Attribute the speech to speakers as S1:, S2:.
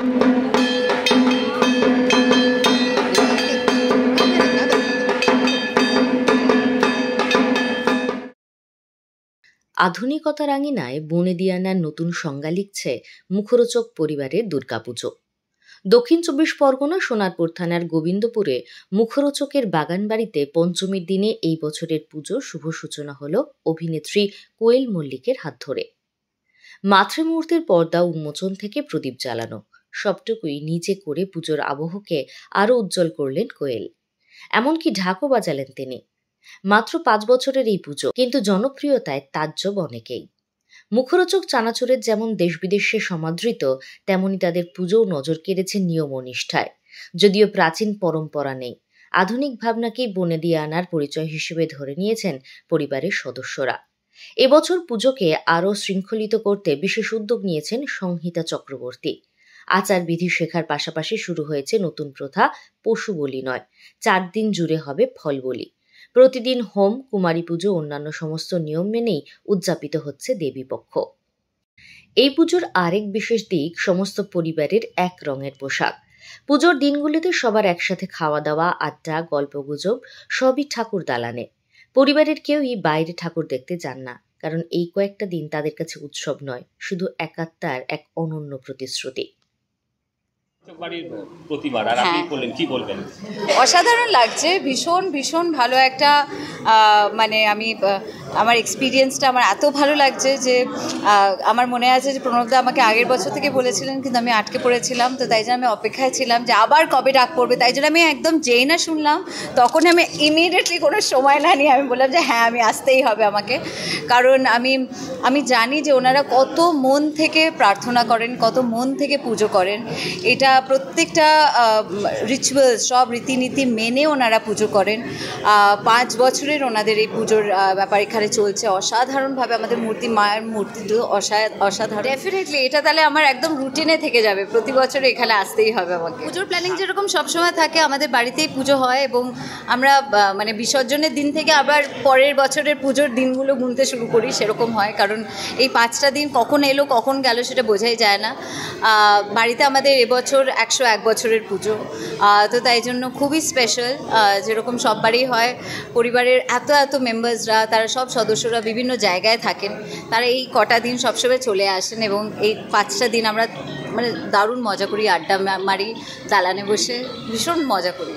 S1: আধুনিকতার আঙিনায় বনেদিয়ানার নতুন সংজ্ঞা লিখছে মুখরোচক পরিবারের দুর্গাপুজো। দক্ষিণ ২৪ পরগনা সোনারপুর থানার গোবিন্দপুরে মুখরোচকের বাগানবাড়িতে পঞ্চমীর দিনে এই বছরের পুজোর শুভ সূচনা হল অভিনেত্রী কোয়েল মল্লিকের হাত ধরে। মাতৃমূর্তির পর্দা উন্মোচন থেকে প্রদীপ জ্বালানো, সবটুকুই নিজে করে পুজোর আবহকে আরও উজ্জ্বল করলেন কোয়েল। এমনকি ঢাকও বাজালেন তিনি। মাত্র ৫ বছরের এই পুজো, কিন্তু জনপ্রিয়তায় তাজ্জব অনেকেই। মুখরোচক চানাচুরের যেমন দেশ বিদেশে সমাদৃত, তেমনি তাদের পুজোও নজর কেড়েছে নিয়ম ও নিষ্ঠায়। যদিও প্রাচীন পরম্পরা নেই, আধুনিক ভাবনাকেই বনেদিয়ানার পরিচয় হিসেবে ধরে নিয়েছেন পরিবারের সদস্যরা। এবছর পুজোকে আরও শৃঙ্খলিত করতে বিশেষ উদ্যোগ নিয়েছেন সংহিতা চক্রবর্তী। আচার বিধি শেখার পাশাপাশি শুরু হয়েছে নতুন প্রথা, পশু বলি নয়, ৪ দিন জুড়ে হবে ফল বলি। প্রতিদিন হোম, কুমারী পুজো, অন্যান্য সমস্ত নিয়ম মেনেই উদযাপিত হচ্ছে দেবীপক্ষ। এই পুজোর আরেক বিশেষ দিক সমস্ত পরিবারের এক রঙের পোশাক। পুজোর দিনগুলিতে সবার একসাথে খাওয়া দাওয়া, আড্ডা, গল্পগুজব সবই ঠাকুর দালানে। পরিবারের কেউই বাইরে ঠাকুর দেখতে যান না, কারণ এই কয়েকটা দিন তাদের কাছে উৎসব নয়, শুধু একাত্মার এক অনন্য প্রতিশ্রুতি।
S2: অসাধারণ লাগছে, ভীষণ ভীষণ ভালো একটা মানে আমার এক্সপিরিয়েন্সটা আমার এত ভালো লাগছে যে আমার মনে আছে যে প্রণবদা আমাকে আগের বছর থেকে বলেছিলেন, কিন্তু আমি আটকে পড়েছিলাম। তো তাই জন্য আমি অপেক্ষায় ছিলাম যে আবার কবে ডাক পড়বে। তাই জন্য আমি একদম যেই না শুনলাম তখন আমি ইমিডিয়েটলি কোনো সময় না নিয়ে আমি বললাম যে হ্যাঁ, আমি আসতেই হবে আমাকে। কারণ আমি জানি যে ওনারা কত মন থেকে প্রার্থনা করেন, কত মন থেকে পুজো করেন। এটা প্রত্যেকটা রিচুয়ালস, সব রীতিনীতি মেনে ওনারা পুজো করেন। 5 বছরের ওনাদের এই পুজোর ব্যাপার এখানে চলছে অসাধারণভাবে। আমাদের মায়ের মূর্তি তো অসাধারণ। ডেফিনেটলি এটা তাহলে আমার একদম রুটিনে থেকে যাবে, প্রতি বছর এখানে আসতেই হবে আমাকে। পুজোর প্ল্যানিং যেরকম সবসময় থাকে, আমাদের বাড়িতেই পুজো হয় এবং আমরা মানে বিসর্জনের দিন থেকে আবার পরের বছরের পুজোর দিনগুলো গুনতে শুরু করি, সেরকম হয়। কারণ এই 5টা দিন কখন এলো কখন গেল সেটা বোঝাই যায় না। বাড়িতে আমাদের এবছর 101 বছরের পুজো, তো তাই জন্য খুবই স্পেশাল। যেরকম সব বাড়ি হয়, পরিবারের এত মেম্বার্সরা, তারা সব সদস্যরা বিভিন্ন জায়গায় থাকেন, তারা এই কটা দিন সবসময় চলে আসেন এবং এই 5টা দিন আমরা মানে দারুণ মজা করি, আড্ডা মারি, দালানে বসে ভীষণ মজা করি।